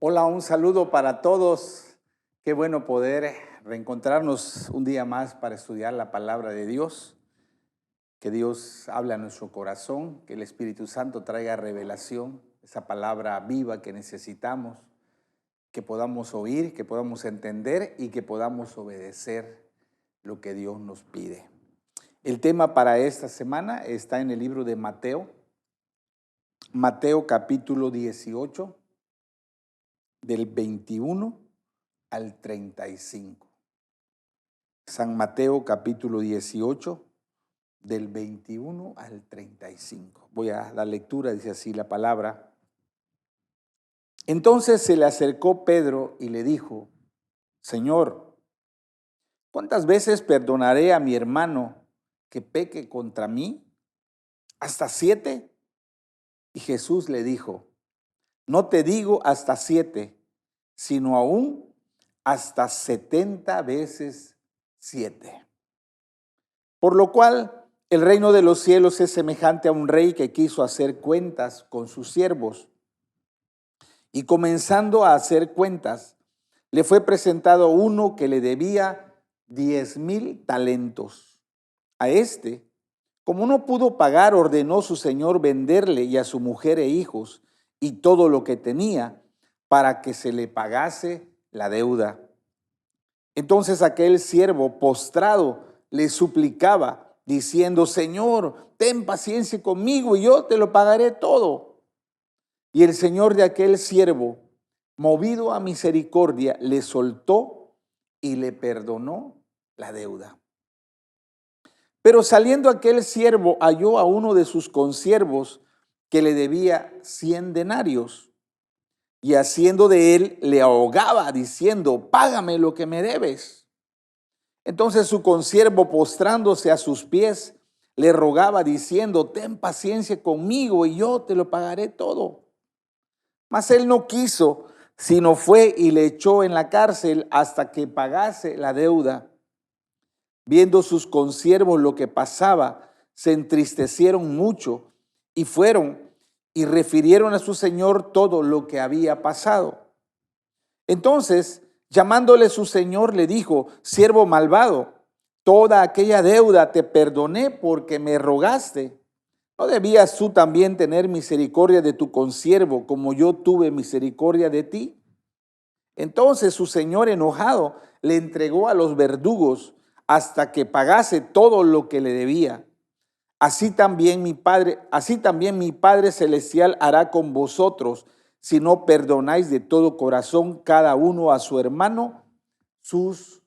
Hola, un saludo para todos. Qué bueno poder reencontrarnos un día más para estudiar la palabra de Dios. Que Dios hable a nuestro corazón, que el Espíritu Santo traiga revelación, esa palabra viva que necesitamos, que podamos oír, que podamos entender y que podamos obedecer lo que Dios nos pide. El tema para esta semana está en el libro de Mateo, Mateo capítulo 18, del 21 al 35. San Mateo capítulo 18, del 21 al 35. Voy a la lectura, dice así la palabra. Entonces se le acercó Pedro y le dijo: Señor, ¿cuántas veces perdonaré a mi hermano que peque contra mí? ¿Hasta 7? Y Jesús le dijo: no te digo hasta 7, sino aún hasta 70 veces 7. Por lo cual, el reino de los cielos es semejante a un rey que quiso hacer cuentas con sus siervos. Y comenzando a hacer cuentas, le fue presentado uno que le debía 10,000 talentos. A este, como no pudo pagar, ordenó su señor venderle y a su mujer e hijos y todo lo que tenía para que se le pagase la deuda. Entonces aquel siervo postrado le suplicaba, diciendo: Señor, ten paciencia conmigo y yo te lo pagaré todo. Y el señor de aquel siervo, movido a misericordia, le soltó y le perdonó la deuda. Pero saliendo aquel siervo, halló a uno de sus consiervos que le debía 100 denarios. Y haciendo de él, le ahogaba, diciendo: págame lo que me debes. Entonces su consiervo, postrándose a sus pies, le rogaba, diciendo: ten paciencia conmigo y yo te lo pagaré todo. Mas él no quiso, sino fue y le echó en la cárcel hasta que pagase la deuda. Viendo sus consiervos lo que pasaba, se entristecieron mucho y fueron y refirieron a su señor todo lo que había pasado. Entonces, llamándole su señor, le dijo: siervo malvado, toda aquella deuda te perdoné porque me rogaste. ¿No debías tú también tener misericordia de tu consiervo como yo tuve misericordia de ti? Entonces su señor, enojado, le entregó a los verdugos hasta que pagase todo lo que le debía. Así también mi Padre celestial hará con vosotros si no perdonáis de todo corazón cada uno a su hermano sus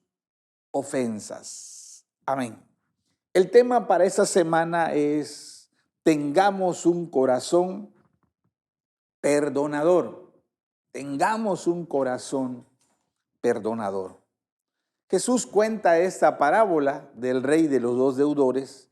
ofensas. Amén. El tema para esta semana es: tengamos un corazón perdonador. Tengamos un corazón perdonador. Jesús cuenta esta parábola del rey de los dos deudores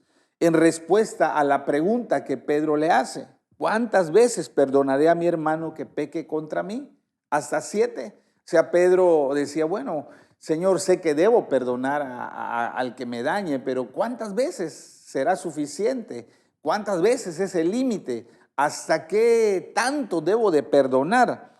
en respuesta a la pregunta que Pedro le hace: ¿cuántas veces perdonaré a mi hermano que peque contra mí? ¿Hasta 7? O sea, Pedro decía: bueno, Señor, sé que debo perdonar al que me dañe, pero ¿cuántas veces será suficiente? ¿Cuántas veces es el límite? ¿Hasta qué tanto debo de perdonar?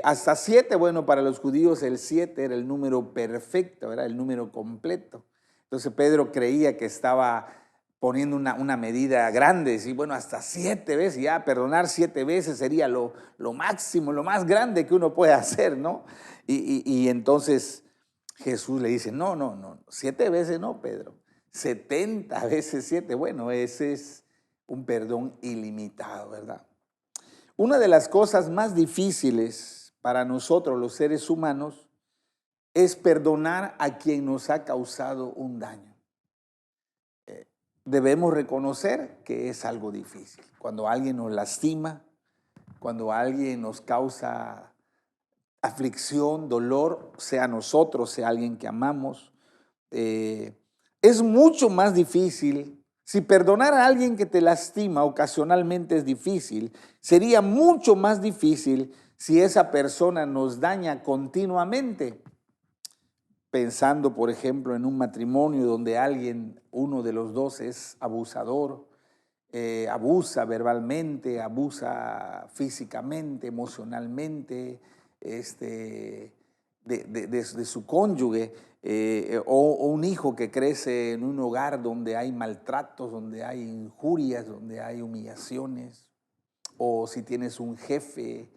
Hasta 7, bueno, para los judíos el 7 era el número perfecto, era el número completo. Entonces Pedro creía que estaba poniendo una medida grande, y bueno, hasta 7 veces, ya perdonar 7 veces sería lo máximo, lo más grande que uno puede hacer, ¿no? Y entonces Jesús le dice: no, 7 veces no, Pedro, 70 veces 7. Bueno, ese es un perdón ilimitado, ¿verdad? Una de las cosas más difíciles para nosotros los seres humanos es perdonar a quien nos ha causado un daño. Debemos reconocer que es algo difícil. Cuando alguien nos lastima, cuando alguien nos causa aflicción, dolor, sea nosotros, sea alguien que amamos, es mucho más difícil. Si perdonar a alguien que te lastima ocasionalmente es difícil, sería mucho más difícil si esa persona nos daña continuamente. Pensando, por ejemplo, en un matrimonio donde uno de los dos es abusador, abusa verbalmente, abusa físicamente, emocionalmente, de su cónyuge, o un hijo que crece en un hogar donde hay maltratos, donde hay injurias, donde hay humillaciones, o si tienes un jefe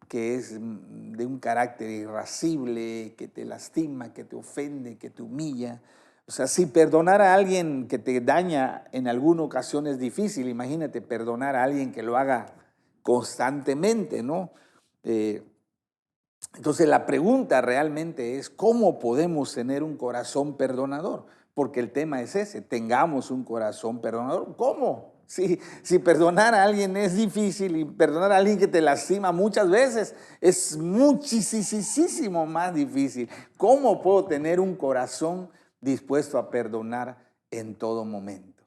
que es de un carácter irascible, que te lastima, que te ofende, que te humilla. O sea, si perdonar a alguien que te daña en alguna ocasión es difícil, imagínate perdonar a alguien que lo haga constantemente, ¿no? Entonces la pregunta realmente es, ¿cómo podemos tener un corazón perdonador? Porque el tema es ese, tengamos un corazón perdonador. ¿Cómo? Si perdonar a alguien es difícil y perdonar a alguien que te lastima muchas veces es muchísimo más difícil. ¿Cómo puedo tener un corazón dispuesto a perdonar en todo momento?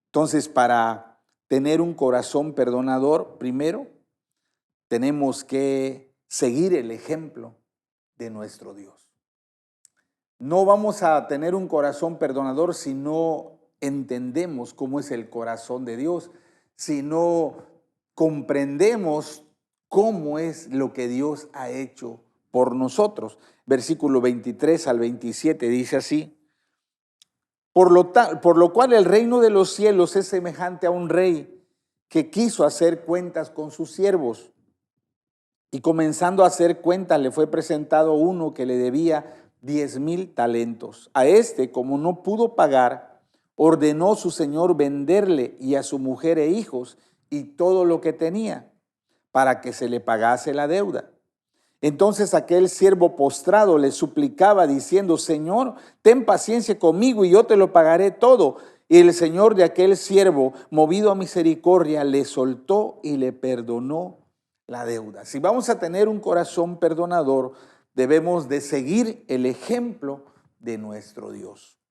Entonces, para tener un corazón perdonador, primero tenemos que seguir el ejemplo de nuestro Dios. No vamos a tener un corazón perdonador si no entendemos cómo es el corazón de Dios, si no comprendemos cómo es lo que Dios ha hecho por nosotros. Versículo 23 al 27 dice así: por lo cual el reino de los cielos es semejante a un rey que quiso hacer cuentas con sus siervos. Y comenzando a hacer cuentas, le fue presentado uno que le debía 10,000 talentos. A este, como no pudo pagar, ordenó su señor venderle y a su mujer e hijos y todo lo que tenía, para que se le pagase la deuda. Entonces aquel siervo postrado le suplicaba diciendo: Señor, ten paciencia conmigo y yo te lo pagaré todo. Y el señor de aquel siervo, movido a misericordia, le soltó y le perdonó la deuda. Si vamos a tener un corazón perdonador, debemos de seguir el ejemplo de nuestro Dios.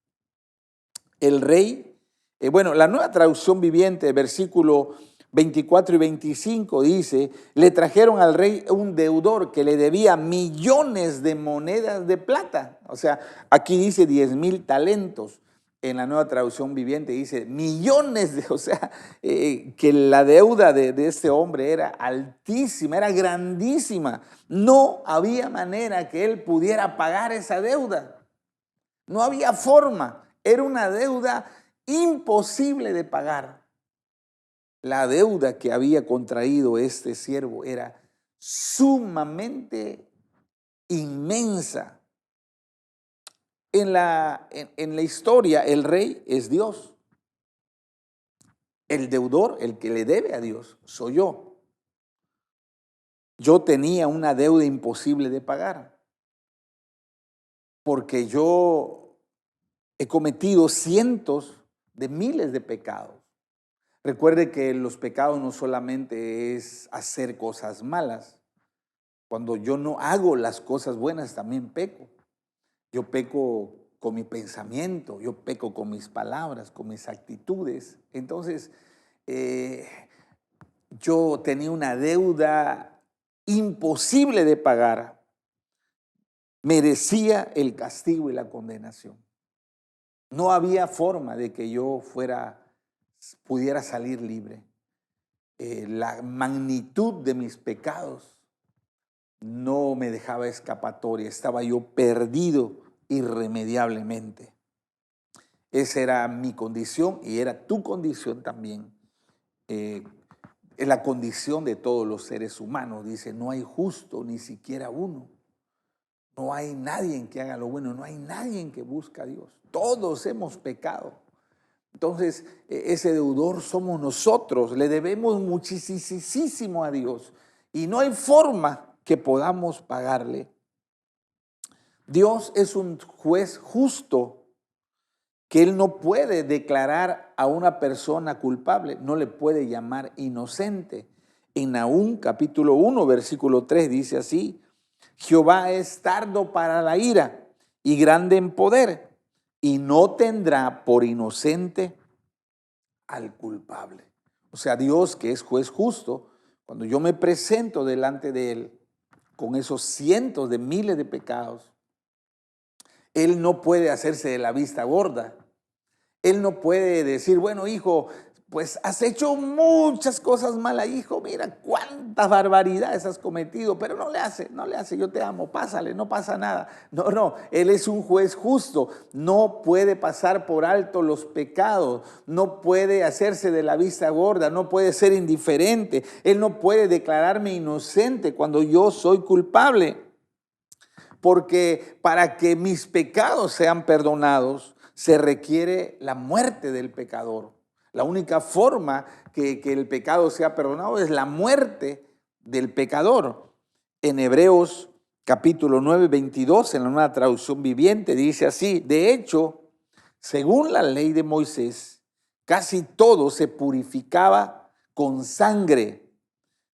El rey, la Nueva Traducción Viviente, versículo 24 y 25 dice: le trajeron al rey un deudor que le debía millones de monedas de plata. O sea, aquí dice 10,000 talentos. En la Nueva Traducción Viviente dice millones o sea, que la deuda de este hombre era altísima, era grandísima. No había manera que él pudiera pagar esa deuda. No había forma. Era una deuda imposible de pagar. La deuda que había contraído este siervo era sumamente inmensa. En la historia, el rey es Dios. El deudor, el que le debe a Dios, soy yo. Yo tenía una deuda imposible de pagar porque yo he cometido cientos de miles de pecados. Recuerde que los pecados no solamente es hacer cosas malas. Cuando yo no hago las cosas buenas, también peco. Yo peco con mi pensamiento, yo peco con mis palabras, con mis actitudes. Entonces, yo tenía una deuda imposible de pagar. Merecía el castigo y la condenación. No había forma de que yo pudiera salir libre. La magnitud de mis pecados no me dejaba escapatoria. Estaba yo perdido irremediablemente. Esa era mi condición y era tu condición también. Es la condición de todos los seres humanos. Dice, no hay justo ni siquiera uno. No hay nadie que haga lo bueno, no hay nadie que busca a Dios. Todos hemos pecado. Entonces, ese deudor somos nosotros. Le debemos muchísimo a Dios y no hay forma que podamos pagarle. Dios es un juez justo, que Él no puede declarar a una persona culpable, no le puede llamar inocente. En Nahum capítulo 1, versículo 3 dice así: Jehová es tardo para la ira y grande en poder, y no tendrá por inocente al culpable. O sea, Dios, que es juez justo, cuando yo me presento delante de Él con esos cientos de miles de pecados, Él no puede hacerse de la vista gorda. Él no puede decir, bueno, hijo, pues has hecho muchas cosas malas, hijo, mira cuántas barbaridades has cometido, pero no le hace, yo te amo, pásale, no pasa nada. No, Él es un juez justo, no puede pasar por alto los pecados, no puede hacerse de la vista gorda, no puede ser indiferente, Él no puede declararme inocente cuando yo soy culpable, porque para que mis pecados sean perdonados, se requiere la muerte del pecador. La única forma que el pecado sea perdonado es la muerte del pecador. En Hebreos capítulo 9, 22, en la Nueva Traducción Viviente, dice así: de hecho, según la ley de Moisés, casi todo se purificaba con sangre,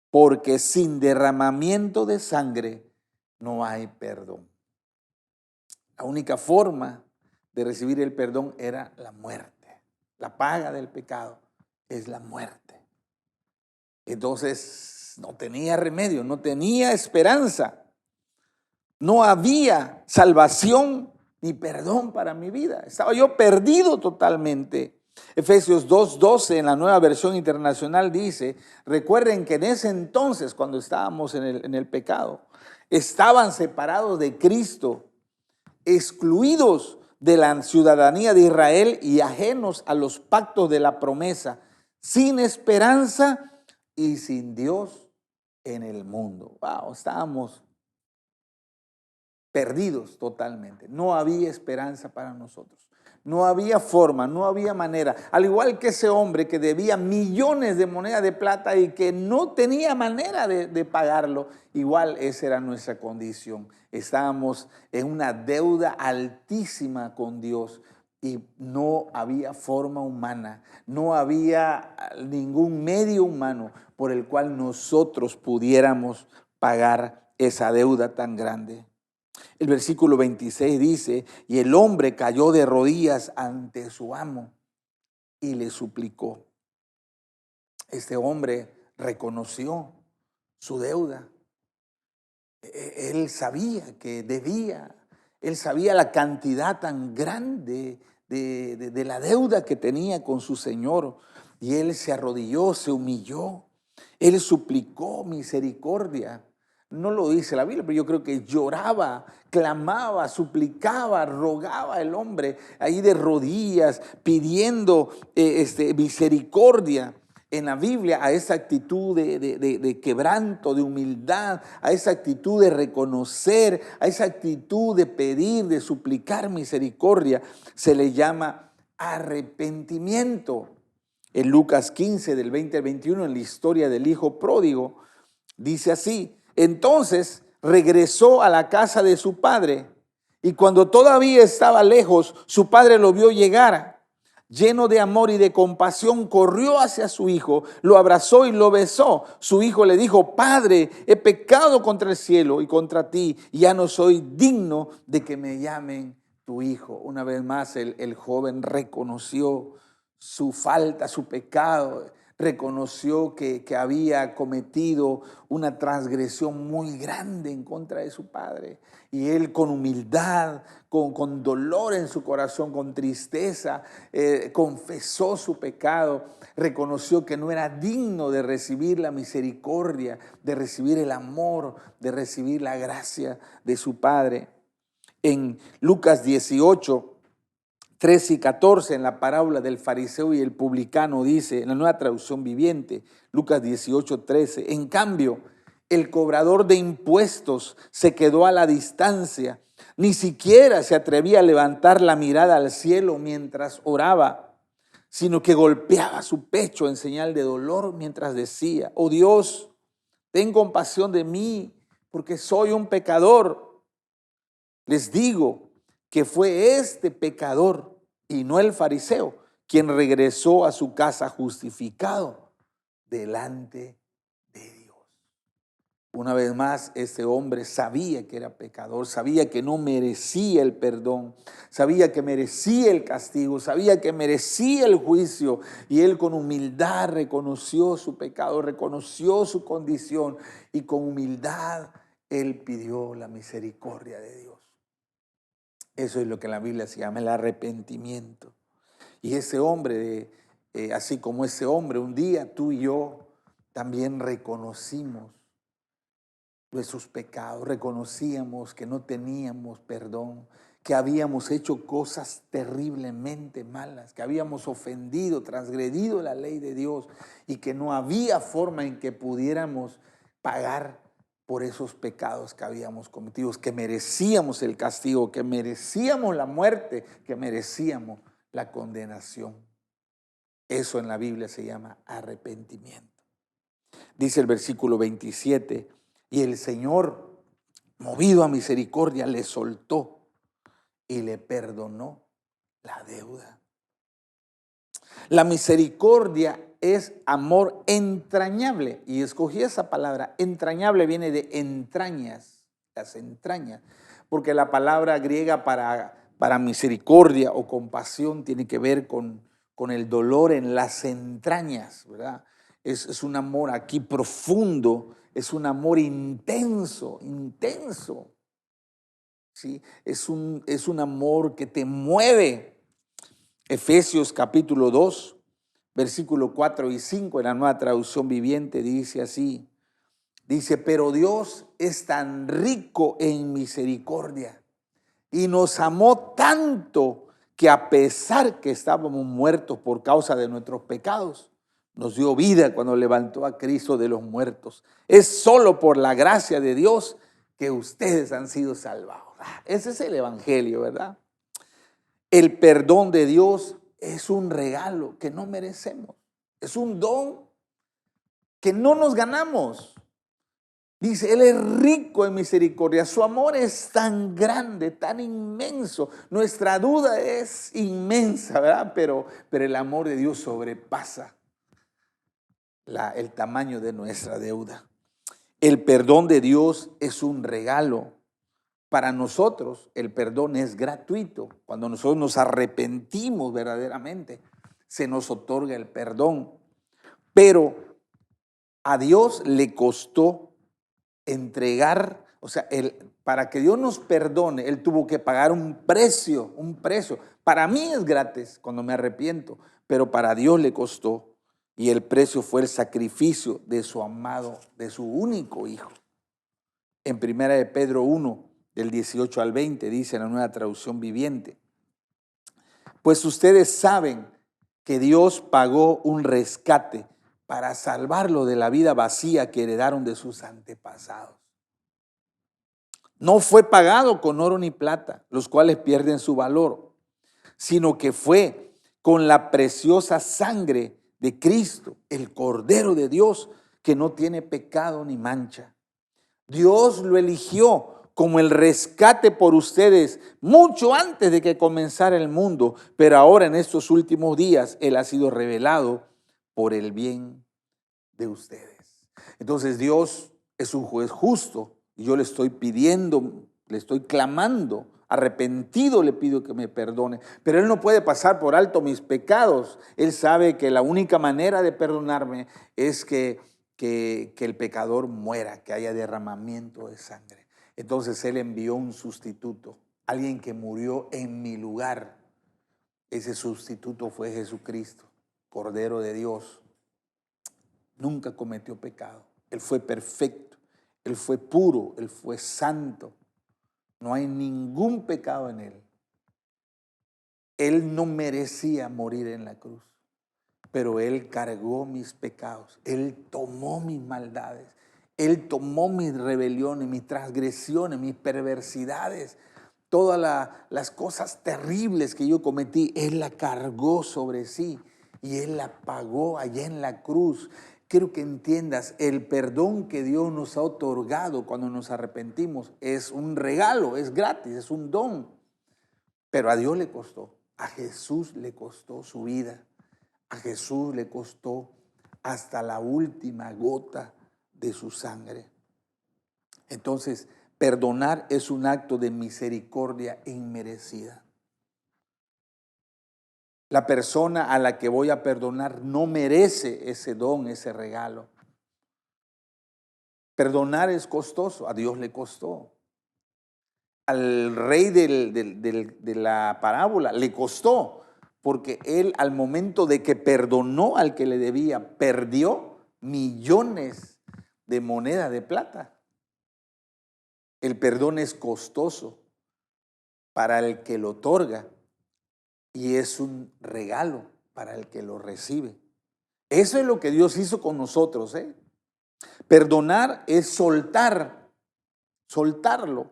porque sin derramamiento de sangre no hay perdón. La única forma de recibir el perdón era la muerte. La paga del pecado es la muerte. Entonces no tenía remedio, no tenía esperanza. No había salvación ni perdón para mi vida. Estaba yo perdido totalmente. Efesios 2:12 en la Nueva Versión Internacional dice: recuerden que en ese entonces, cuando estábamos en el pecado, estaban separados de Cristo, excluidos de la ciudadanía de Israel y ajenos a los pactos de la promesa, sin esperanza y sin Dios en el mundo. Wow, estábamos perdidos totalmente. No había esperanza para nosotros. No había forma, no había manera. Al igual que ese hombre que debía millones de monedas de plata y que no tenía manera de pagarlo, igual esa era nuestra condición. Estábamos en una deuda altísima con Dios y no había forma humana, no había ningún medio humano por el cual nosotros pudiéramos pagar esa deuda tan grande. El versículo 26 dice: y el hombre cayó de rodillas ante su amo y le suplicó. Este hombre reconoció su deuda. Él sabía que debía, él sabía la cantidad tan grande de la deuda que tenía con su Señor. Y él se arrodilló, se humilló, él suplicó misericordia. No lo dice la Biblia, pero yo creo que lloraba, clamaba, suplicaba, rogaba el hombre ahí de rodillas, pidiendo misericordia. En la Biblia, a esa actitud de quebranto, de humildad, a esa actitud de reconocer, a esa actitud de pedir, de suplicar misericordia, se le llama arrepentimiento. En Lucas 15, del 20 al 21, en la historia del hijo pródigo, dice así: entonces regresó a la casa de su padre, y cuando todavía estaba lejos, su padre lo vio llegar. Lleno de amor y de compasión, corrió hacia su hijo, lo abrazó y lo besó. Su hijo le dijo: Padre, he pecado contra el cielo y contra ti, y ya no soy digno de que me llamen tu hijo. Una vez más, el joven reconoció su falta, su pecado, reconoció que había cometido una transgresión muy grande en contra de su padre. Y él, con humildad, con dolor en su corazón, con tristeza, confesó su pecado, reconoció que no era digno de recibir la misericordia, de recibir el amor, de recibir la gracia de su padre. En Lucas 18, 13 y 14, en la parábola del fariseo y el publicano, dice, en la Nueva Traducción Viviente, Lucas 18, 13: en cambio, el cobrador de impuestos se quedó a la distancia, ni siquiera se atrevía a levantar la mirada al cielo mientras oraba, sino que golpeaba su pecho en señal de dolor mientras decía: oh Dios, ten compasión de mí, porque soy un pecador. Les digo que fue este pecador y no el fariseo quien regresó a su casa justificado delante de Dios. Una vez más, este hombre sabía que era pecador, sabía que no merecía el perdón, sabía que merecía el castigo, sabía que merecía el juicio, y él con humildad reconoció su pecado, reconoció su condición, y con humildad él pidió la misericordia de Dios. Eso es lo que en la Biblia se llama el arrepentimiento. Y ese hombre así como ese hombre, un día tú y yo también reconocimos nuestros pecados, reconocíamos que no teníamos perdón, que habíamos hecho cosas terriblemente malas, que habíamos ofendido, transgredido la ley de Dios y que no había forma en que pudiéramos pagar por esos pecados que habíamos cometido, que merecíamos el castigo, que merecíamos la muerte, que merecíamos la condenación. Eso en la Biblia se llama arrepentimiento. Dice el versículo 27, y el Señor, movido a misericordia, le soltó y le perdonó la deuda. La misericordia es amor entrañable, y escogí esa palabra. Entrañable viene de entrañas, las entrañas, porque la palabra griega para misericordia o compasión tiene que ver con el dolor en las entrañas, ¿verdad? Es un amor aquí profundo, es un amor intenso, intenso. ¿Sí? Es un amor que te mueve. Efesios capítulo 2, versículo 4 y 5 en la Nueva Traducción Viviente dice así. Dice, pero Dios es tan rico en misericordia y nos amó tanto que a pesar que estábamos muertos por causa de nuestros pecados, nos dio vida cuando levantó a Cristo de los muertos. Es solo por la gracia de Dios que ustedes han sido salvados. Ese es el evangelio, ¿verdad? El perdón de Dios es un regalo que no merecemos. Es un don que no nos ganamos. Dice, Él es rico en misericordia. Su amor es tan grande, tan inmenso. Nuestra duda es inmensa, ¿verdad? Pero el amor de Dios sobrepasa el tamaño de nuestra deuda. El perdón de Dios es un regalo. Para nosotros el perdón es gratuito. Cuando nosotros nos arrepentimos verdaderamente, se nos otorga el perdón. Pero a Dios le costó entregar, o sea, para que Dios nos perdone, Él tuvo que pagar un precio, un precio. Para mí es gratis cuando me arrepiento, pero para Dios le costó. Y el precio fue el sacrificio de su amado, de su único hijo. En 1 de Pedro 1, del 18 al 20, dice en la Nueva Traducción Viviente. Pues ustedes saben que Dios pagó un rescate para salvarlo de la vida vacía que heredaron de sus antepasados. No fue pagado con oro ni plata, los cuales pierden su valor, sino que fue con la preciosa sangre de Cristo, el Cordero de Dios, que no tiene pecado ni mancha. Dios lo eligió como el rescate por ustedes mucho antes de que comenzara el mundo, pero ahora en estos últimos días Él ha sido revelado por el bien de ustedes. Entonces Dios es un juez justo y yo le estoy pidiendo, le estoy clamando, arrepentido le pido que me perdone, pero Él no puede pasar por alto mis pecados. Él sabe que la única manera de perdonarme es que el pecador muera, que haya derramamiento de sangre. Entonces Él envió un sustituto, alguien que murió en mi lugar. Ese sustituto fue Jesucristo, Cordero de Dios. Nunca cometió pecado. Él fue perfecto, Él fue puro, Él fue santo. No hay ningún pecado en Él. Él no merecía morir en la cruz, pero Él cargó mis pecados, Él tomó mis maldades, Él tomó mis rebeliones, mis transgresiones, mis perversidades, todas las cosas terribles que yo cometí, Él la cargó sobre sí y Él la pagó allá en la cruz. Quiero que entiendas, el perdón que Dios nos ha otorgado cuando nos arrepentimos es un regalo, es gratis, es un don, pero a Dios le costó, a Jesús le costó su vida. A Jesús le costó hasta la última gota de su sangre. Entonces, perdonar es un acto de misericordia inmerecida. La persona a la que voy a perdonar no merece ese don, ese regalo. Perdonar es costoso, a Dios le costó. Al rey de la parábola le costó, porque él al momento de que perdonó al que le debía, perdió millones de moneda de plata. El perdón es costoso para el que lo otorga y es un regalo para el que lo recibe. Eso es lo que Dios hizo con nosotros, ¿eh? Perdonar es soltar, soltarlo,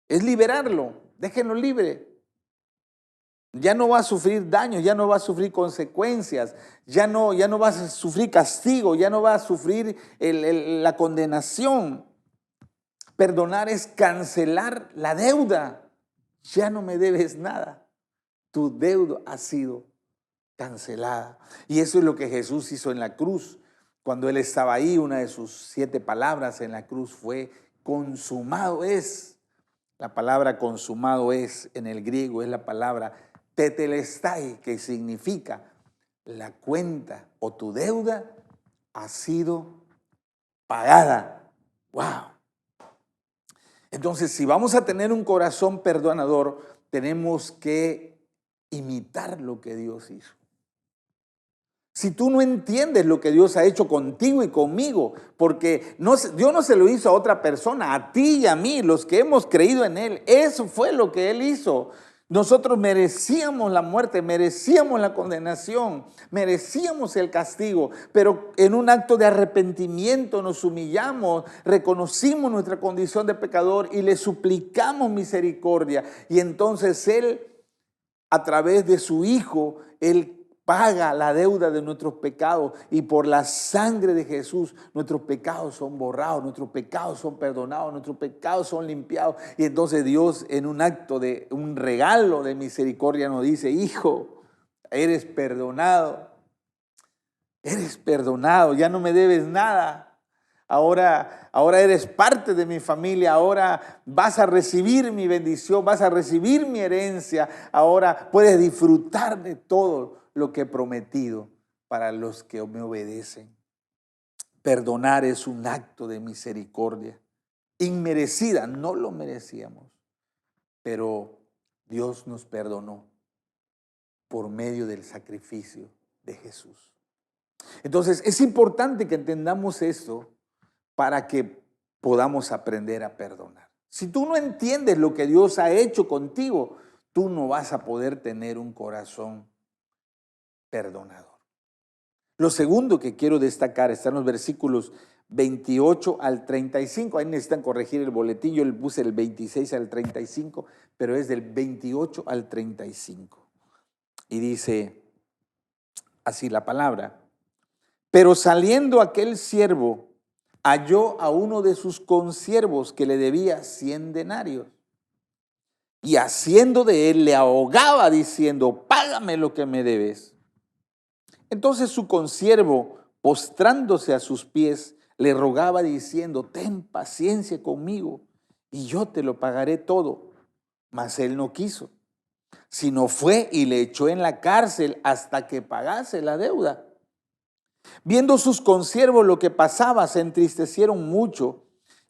es liberarlo, déjenlo libre. Ya no va a sufrir daño, ya no va a sufrir consecuencias, ya no va a sufrir castigo, ya no va a sufrir la condenación. Perdonar es cancelar la deuda. Ya no me debes nada. Tu deuda ha sido cancelada. Y eso es lo que Jesús hizo en la cruz. Cuando Él estaba ahí, una de sus 7 palabras en la cruz fue consumado es. La palabra consumado es en el griego es la palabra tetelestai, que significa la cuenta o tu deuda ha sido pagada. ¡Wow! Entonces, si vamos a tener un corazón perdonador, tenemos que imitar lo que Dios hizo. Si tú no entiendes lo que Dios ha hecho contigo y conmigo, porque Dios no se lo hizo a otra persona, a ti y a mí, los que hemos creído en Él, eso fue lo que Él hizo. Nosotros merecíamos la muerte, merecíamos la condenación, merecíamos el castigo, pero en un acto de arrepentimiento nos humillamos, reconocimos nuestra condición de pecador y le suplicamos misericordia. Y entonces Él, a través de su Hijo, Él paga la deuda de nuestros pecados y por la sangre de Jesús nuestros pecados son borrados, nuestros pecados son perdonados, nuestros pecados son limpiados. Y entonces Dios, en un acto de un regalo de misericordia, nos dice: hijo, eres perdonado, ya no me debes nada. Ahora eres parte de mi familia, ahora vas a recibir mi bendición, vas a recibir mi herencia, ahora puedes disfrutar de todo lo que he prometido para los que me obedecen. Perdonar es un acto de misericordia, inmerecida, no lo merecíamos, pero Dios nos perdonó por medio del sacrificio de Jesús. Entonces es importante que entendamos esto para que podamos aprender a perdonar. Si tú no entiendes lo que Dios ha hecho contigo, tú no vas a poder tener un corazón perdonador. Lo segundo que quiero destacar está en los versículos 28 al 35. Ahí necesitan corregir el boletín. Yo le puse el 26 al 35, pero es del 28 al 35. Y dice así la palabra: pero saliendo aquel siervo, halló a uno de sus consiervos que le debía 100 denarios. Y haciendo de él, le ahogaba diciendo: págame lo que me debes. Entonces su consiervo, postrándose a sus pies, le rogaba diciendo: ten paciencia conmigo y yo te lo pagaré todo. Mas él no quiso, sino fue y le echó en la cárcel hasta que pagase la deuda. Viendo sus consiervos lo que pasaba, se entristecieron mucho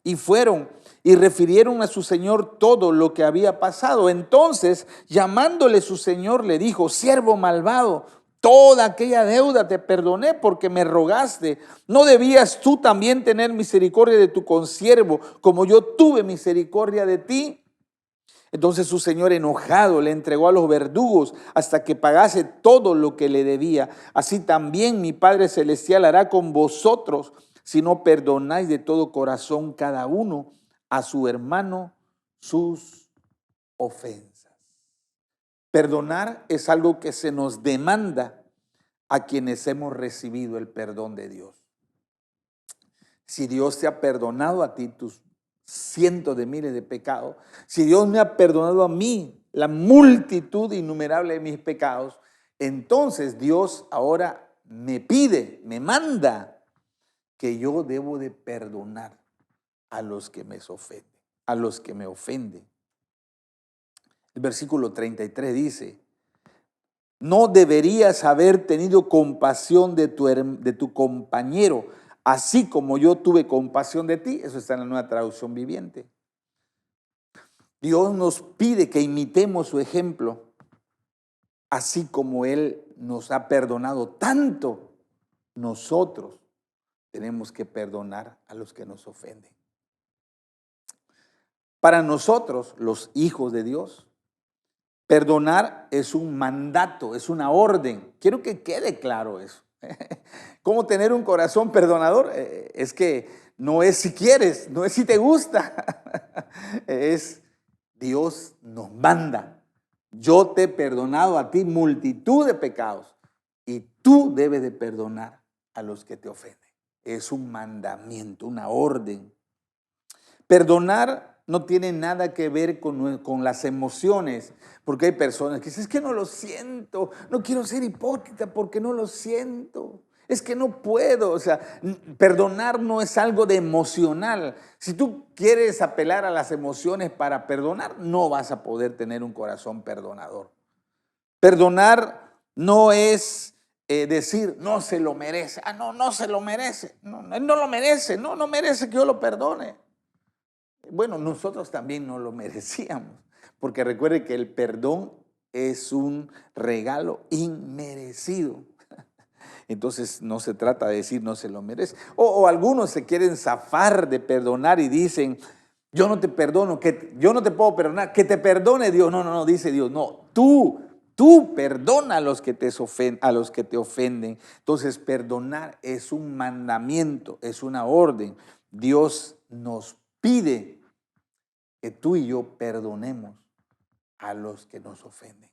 y fueron y refirieron a su señor todo lo que había pasado. Entonces, llamándole su señor, le dijo: siervo malvado, toda aquella deuda te perdoné porque me rogaste. ¿No debías tú también tener misericordia de tu consiervo como yo tuve misericordia de ti? Entonces su señor, enojado, le entregó a los verdugos hasta que pagase todo lo que le debía. Así también mi Padre Celestial hará con vosotros si no perdonáis de todo corazón cada uno a su hermano sus ofensas. Perdonar es algo que se nos demanda a quienes hemos recibido el perdón de Dios. Si Dios te ha perdonado a ti tus cientos de miles de pecados, si Dios me ha perdonado a mí la multitud innumerable de mis pecados, entonces Dios ahora me pide, me manda que yo debo de perdonar a los que me ofenden, a los que me ofenden. El versículo 33 dice: no deberías haber tenido compasión de tu compañero, así como yo tuve compasión de ti. Eso está en la Nueva Traducción Viviente. Dios nos pide que imitemos su ejemplo. así como Él nos ha perdonado tanto, nosotros tenemos que perdonar a los que nos ofenden. Para nosotros, los hijos de Dios, perdonar es un mandato, es una orden. Quiero que quede claro eso. ¿Cómo tener un corazón perdonador? Es que no es si quieres, no es si te gusta. Es Dios nos manda. Yo te he perdonado a ti multitud de pecados y tú debes de perdonar a los que te ofenden. Es un mandamiento, una orden. Perdonar no tiene nada que ver con las emociones, porque hay personas que dicen, es que no lo siento, no quiero ser hipócrita porque no lo siento, es que no puedo. O sea, perdonar no es algo de emocional. Si tú quieres apelar a las emociones para perdonar, no vas a poder tener un corazón perdonador. Perdonar no es decir, no se lo merece, no se lo merece, no lo merece, no merece que yo lo perdone. Bueno, nosotros también no lo merecíamos, porque recuerde que el perdón es un regalo inmerecido. Entonces no se trata de decir no se lo merece. O algunos se quieren zafar de perdonar y dicen, yo no te perdono, que yo no te puedo perdonar, que te perdone Dios. No, dice Dios, no, tú perdona a los que te ofenden. Entonces perdonar es un mandamiento, es una orden. Dios nos pide que tú y yo perdonemos a los que nos ofenden.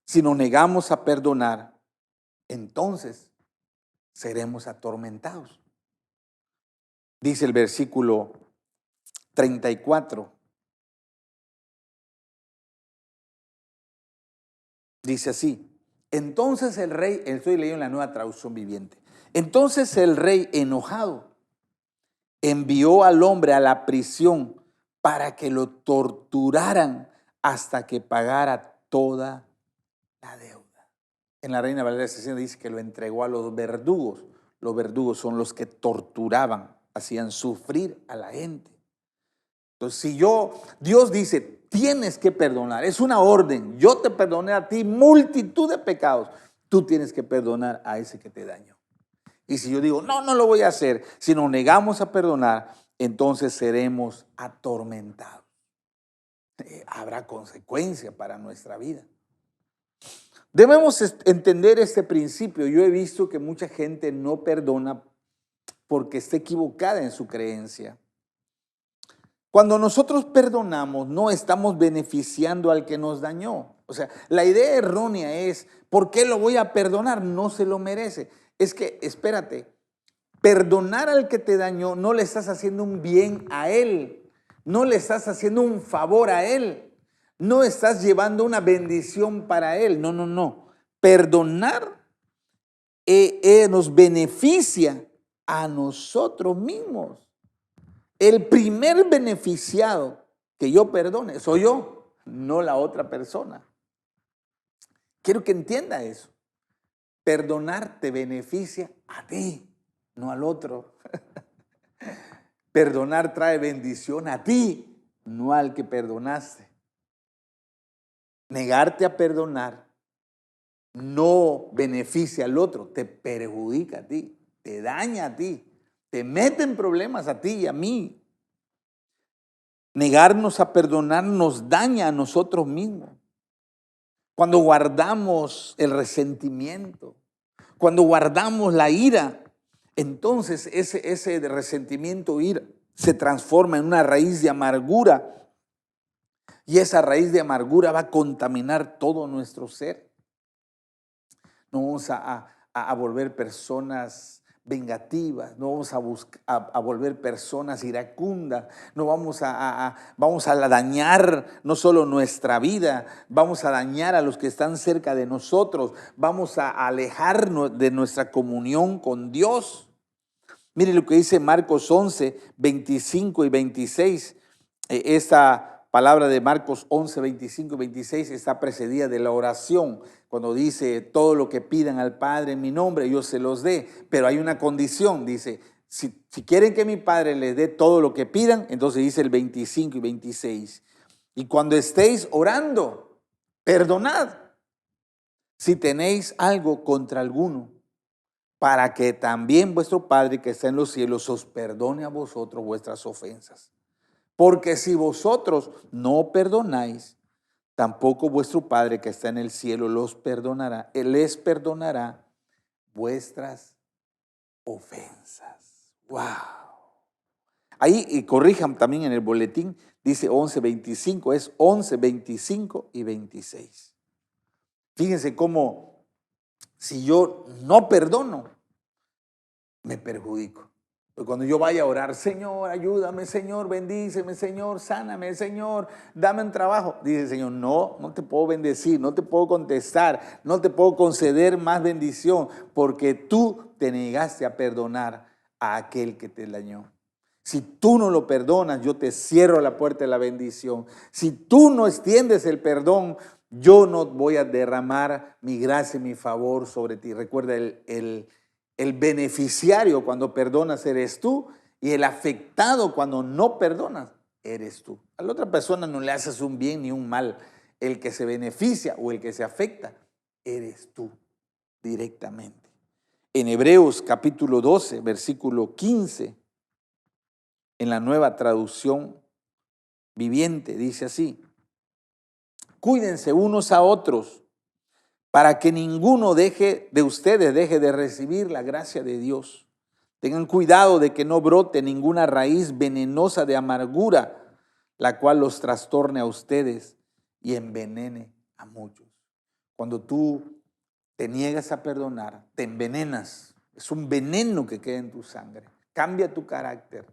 Si nos negamos a perdonar, entonces seremos atormentados. Dice el versículo 34. Dice así, entonces el rey, estoy leyendo en la Nueva Traducción Viviente, entonces el rey enojado envió al hombre a la prisión para que lo torturaran hasta que pagara toda la deuda. En la Reina Valera 60 dice que lo entregó a los verdugos. Los verdugos son los que torturaban, hacían sufrir a la gente. Entonces, Dios dice, tienes que perdonar, es una orden. Yo te perdoné a ti multitud de pecados. Tú tienes que perdonar a ese que te dañó. Y si yo digo, no lo voy a hacer, si nos negamos a perdonar, entonces seremos atormentados. Habrá consecuencia para nuestra vida. Debemos entender este principio. Yo he visto que mucha gente no perdona porque está equivocada en su creencia. Cuando nosotros perdonamos, no estamos beneficiando al que nos dañó. O sea, la idea errónea es, ¿por qué lo voy a perdonar? No se lo merece. Es que, espérate, perdonar al que te dañó, no le estás haciendo un bien a él, no le estás haciendo un favor a él, no estás llevando una bendición para él. No. Perdonar nos beneficia a nosotros mismos. El primer beneficiado que yo perdone soy yo, no la otra persona. Quiero que entienda eso. Perdonar te beneficia a ti, no al otro. Perdonar trae bendición a ti, no al que perdonaste. Negarte a perdonar no beneficia al otro, te perjudica a ti, te daña a ti, te mete en problemas a ti y a mí. Negarnos a perdonar nos daña a nosotros mismos. Cuando guardamos el resentimiento, cuando guardamos la ira, entonces ese resentimiento, ira, se transforma en una raíz de amargura y esa raíz de amargura va a contaminar todo nuestro ser. No vamos a volver personas vengativas, no vamos a volver personas iracundas, no vamos a dañar no solo nuestra vida, vamos a dañar a los que están cerca de nosotros, vamos a alejarnos de nuestra comunión con Dios. Mire lo que dice Marcos 11, 25 y 26. Esta palabra de Marcos 11, 25 y 26 está precedida de la oración, cuando dice, todo lo que pidan al Padre en mi nombre, yo se los dé. Pero hay una condición, dice, si quieren que mi Padre les dé todo lo que pidan, entonces dice el 25 y 26. Y cuando estéis orando, perdonad si tenéis algo contra alguno, para que también vuestro Padre que está en los cielos os perdone a vosotros vuestras ofensas. Porque si vosotros no perdonáis, tampoco vuestro Padre que está en el cielo los perdonará, Él les perdonará vuestras ofensas. ¡Wow! Ahí, y corrijan también en el boletín, dice 11:25, es 11:25 y 26. Fíjense cómo si yo no perdono, me perjudico. Pues cuando yo vaya a orar, Señor, ayúdame, Señor, bendíceme, Señor, sáname, Señor, dame un trabajo. Dice el Señor, no, no te puedo bendecir, no te puedo contestar, no te puedo conceder más bendición, porque tú te negaste a perdonar a aquel que te dañó. Si tú no lo perdonas, yo te cierro la puerta de la bendición. Si tú no extiendes el perdón, yo no voy a derramar mi gracia y mi favor sobre ti. Recuerda, el beneficiario cuando perdonas eres tú y el afectado cuando no perdonas eres tú. A la otra persona no le haces un bien ni un mal. El que se beneficia o el que se afecta eres tú directamente. En Hebreos capítulo 12, versículo 15, en la Nueva Traducción Viviente, dice así: cuídense unos a otros para que ninguno de ustedes deje de recibir la gracia de Dios. Tengan cuidado de que no brote ninguna raíz venenosa de amargura, la cual los trastorne a ustedes y envenene a muchos. Cuando tú te niegas a perdonar, te envenenas. Es un veneno que queda en tu sangre. Cambia tu carácter.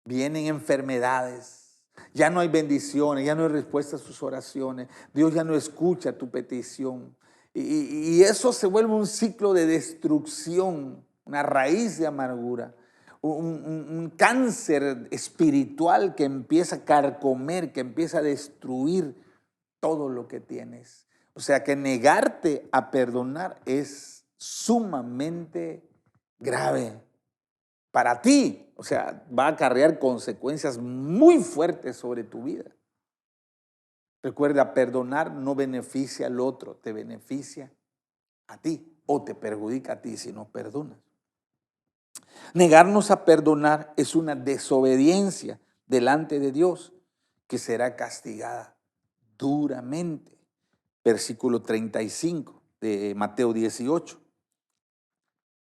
Vienen enfermedades, ya no hay bendiciones, ya no hay respuesta a sus oraciones, Dios ya no escucha tu petición. Y eso se vuelve un ciclo de destrucción, una raíz de amargura, un cáncer espiritual que empieza a carcomer, que empieza a destruir todo lo que tienes. O sea que negarte a perdonar es sumamente grave para ti, o sea, va a acarrear consecuencias muy fuertes sobre tu vida. Recuerda, perdonar no beneficia al otro, te beneficia a ti o te perjudica a ti si no perdonas. Negarnos a perdonar es una desobediencia delante de Dios que será castigada duramente. Versículo 35 de Mateo 18.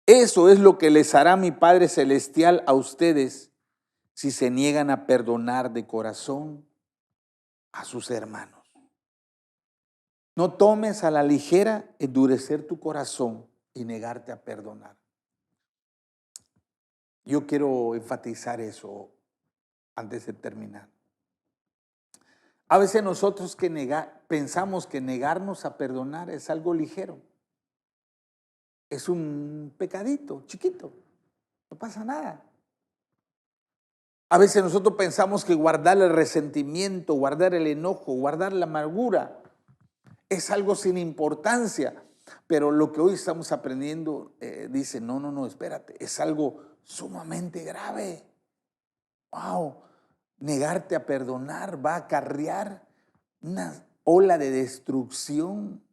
Eso es lo que les hará mi Padre Celestial a ustedes si se niegan a perdonar de corazón a sus hermanos. No tomes a la ligera endurecer tu corazón y negarte a perdonar. Yo quiero enfatizar eso antes de terminar. A veces nosotros pensamos que negarnos a perdonar es algo ligero. Es un pecadito chiquito, no pasa nada. A veces nosotros pensamos que guardar el resentimiento, guardar el enojo, guardar la amargura es algo sin importancia. Pero lo que hoy estamos aprendiendo dice, no, espérate, es algo sumamente grave. Wow, negarte a perdonar va a acarrear una ola de destrucción,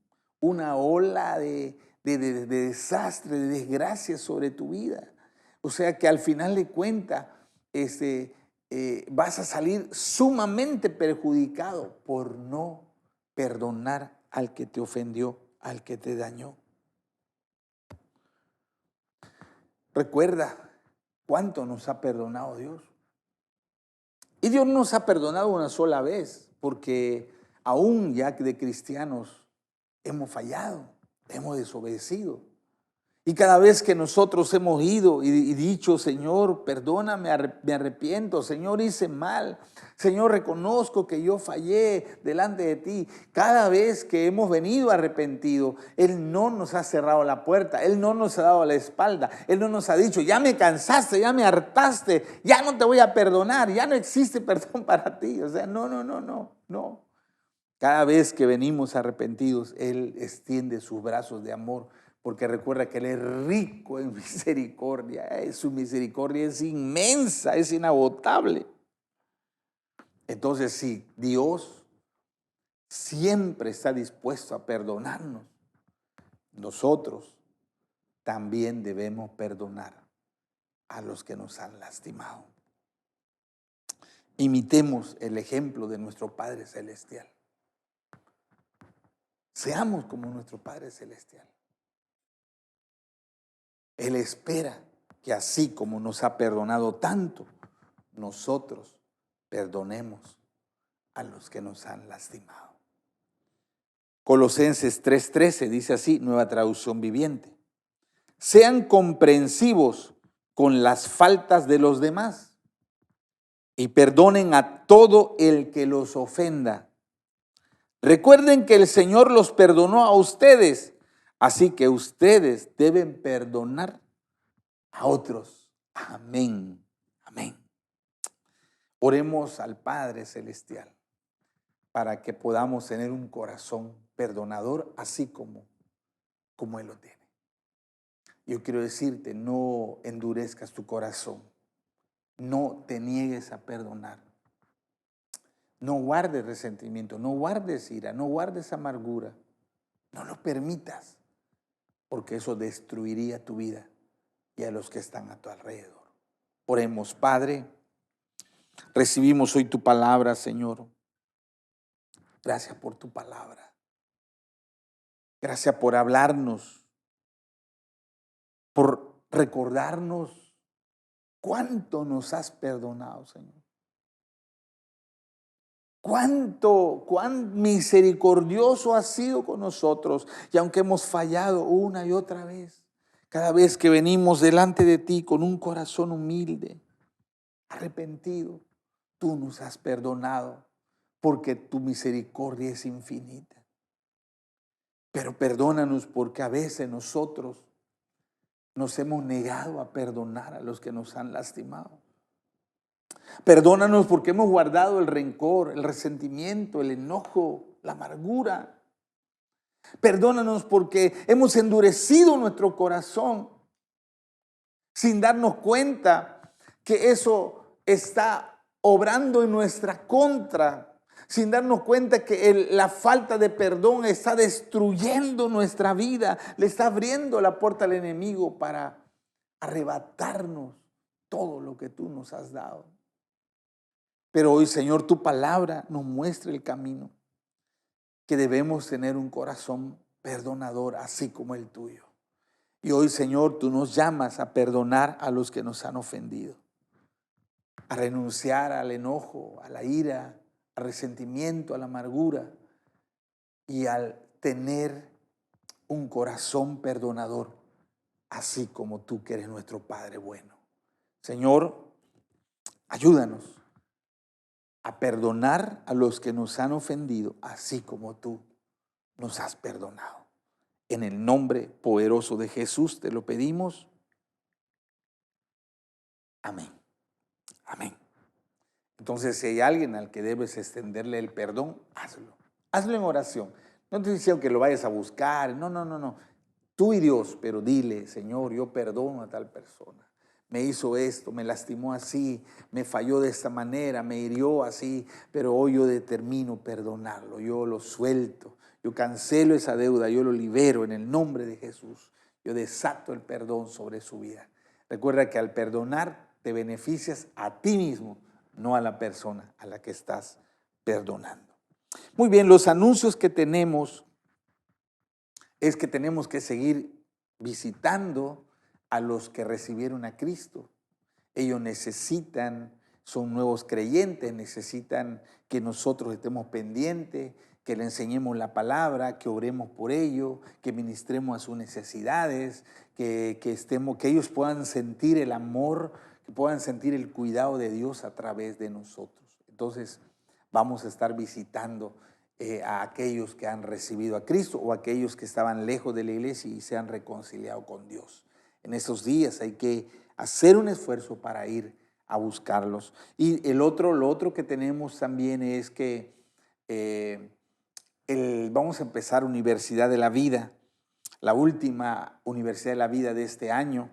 una ola de desastre, de desgracia sobre tu vida. O sea que al final de cuentas, vas a salir sumamente perjudicado por no perdonar al que te ofendió, al que te dañó. Recuerda cuánto nos ha perdonado Dios. Y Dios nos ha perdonado una sola vez, porque aún ya de cristianos hemos fallado, hemos desobedecido. Y cada vez que nosotros hemos ido y dicho, Señor, perdóname, me arrepiento, Señor, hice mal, Señor, reconozco que yo fallé delante de ti. Cada vez que hemos venido arrepentidos, Él no nos ha cerrado la puerta, Él no nos ha dado la espalda, Él no nos ha dicho, ya me cansaste, ya me hartaste, ya no te voy a perdonar, ya no existe perdón para ti. O sea, no. Cada vez que venimos arrepentidos, Él extiende sus brazos de amor, porque recuerda que Él es rico en misericordia. Su misericordia es inmensa, es inagotable. Entonces, si Dios siempre está dispuesto a perdonarnos. Nosotros también debemos perdonar a los que nos han lastimado. Imitemos el ejemplo de nuestro Padre Celestial. Seamos como nuestro Padre Celestial. Él espera que así como nos ha perdonado tanto, nosotros perdonemos a los que nos han lastimado. Colosenses 3:13 dice así, Nueva Traducción Viviente. Sean comprensivos con las faltas de los demás y perdonen a todo el que los ofenda. Recuerden que el Señor los perdonó a ustedes, así que ustedes deben perdonar a otros. Amén. Amén. Oremos al Padre Celestial para que podamos tener un corazón perdonador, así como Él lo tiene. Yo quiero decirte, no endurezcas tu corazón, no te niegues a perdonar. No guardes resentimiento, no guardes ira, no guardes amargura. No lo permitas, porque eso destruiría tu vida y a los que están a tu alrededor. Oremos, Padre, recibimos hoy tu palabra, Señor. Gracias por tu palabra. Gracias por hablarnos, por recordarnos cuánto nos has perdonado, Señor. Cuán misericordioso has sido con nosotros. Y aunque hemos fallado una y otra vez, cada vez que venimos delante de ti con un corazón humilde, arrepentido, tú nos has perdonado porque tu misericordia es infinita. Pero perdónanos porque a veces nosotros nos hemos negado a perdonar a los que nos han lastimado. Perdónanos porque hemos guardado el rencor, el resentimiento, el enojo, la amargura. Perdónanos porque hemos endurecido nuestro corazón sin darnos cuenta que eso está obrando en nuestra contra, sin darnos cuenta que la falta de perdón está destruyendo nuestra vida, le está abriendo la puerta al enemigo para arrebatarnos todo lo que tú nos has dado. Pero hoy, Señor, tu palabra nos muestra el camino, que debemos tener un corazón perdonador, así como el tuyo. Y hoy, Señor, tú nos llamas a perdonar a los que nos han ofendido, a renunciar al enojo, a la ira, al resentimiento, a la amargura y al tener un corazón perdonador, así como tú que eres nuestro Padre bueno. Señor, ayúdanos a perdonar a los que nos han ofendido, así como tú nos has perdonado. En el nombre poderoso de Jesús te lo pedimos. Amén. Amén. Entonces, si hay alguien al que debes extenderle el perdón, hazlo. Hazlo en oración. No te estoy diciendo que lo vayas a buscar. No. Tú y Dios, pero dile, Señor, yo perdono a tal persona. Me hizo esto, me lastimó así, me falló de esta manera, me hirió así, pero hoy yo determino perdonarlo, yo lo suelto, yo cancelo esa deuda, yo lo libero en el nombre de Jesús. Yo desato el perdón sobre su vida. Recuerda que al perdonar te beneficias a ti mismo, no a la persona a la que estás perdonando. Muy bien, los anuncios que tenemos es que tenemos que seguir visitando a los que recibieron a Cristo. Ellos necesitan, son nuevos creyentes, necesitan que nosotros estemos pendientes, que le enseñemos la palabra, que oremos por ellos, que ministremos a sus necesidades, que ellos puedan sentir el amor, que puedan sentir el cuidado de Dios a través de nosotros. Entonces, vamos a estar visitando a aquellos que han recibido a Cristo o aquellos que estaban lejos de la iglesia y se han reconciliado con Dios. En esos días hay que hacer un esfuerzo para ir a buscarlos. Y lo otro que tenemos también es que vamos a empezar Universidad de la Vida, la última Universidad de la Vida de este año,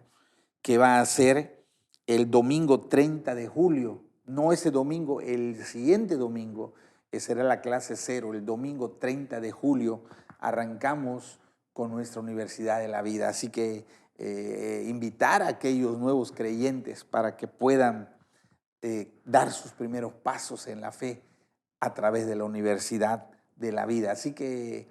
que va a ser el domingo 30 de julio. No ese domingo, el siguiente domingo, será la clase 0. El domingo 30 de julio arrancamos con nuestra Universidad de la Vida. Así que invitar a aquellos nuevos creyentes para que puedan dar sus primeros pasos en la fe a través de la Universidad de la Vida. Así que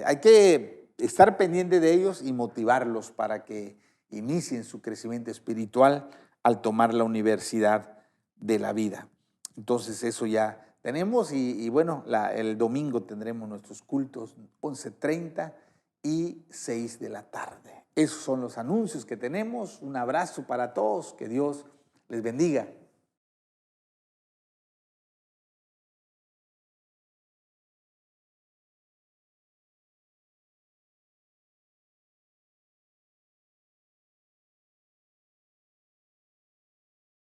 hay que estar pendiente de ellos y motivarlos para que inicien su crecimiento espiritual al tomar la Universidad de la Vida. Entonces eso ya tenemos y bueno, el domingo tendremos nuestros cultos 11:30 y 6 de la tarde. Esos son los anuncios que tenemos. Un abrazo para todos, que Dios les bendiga.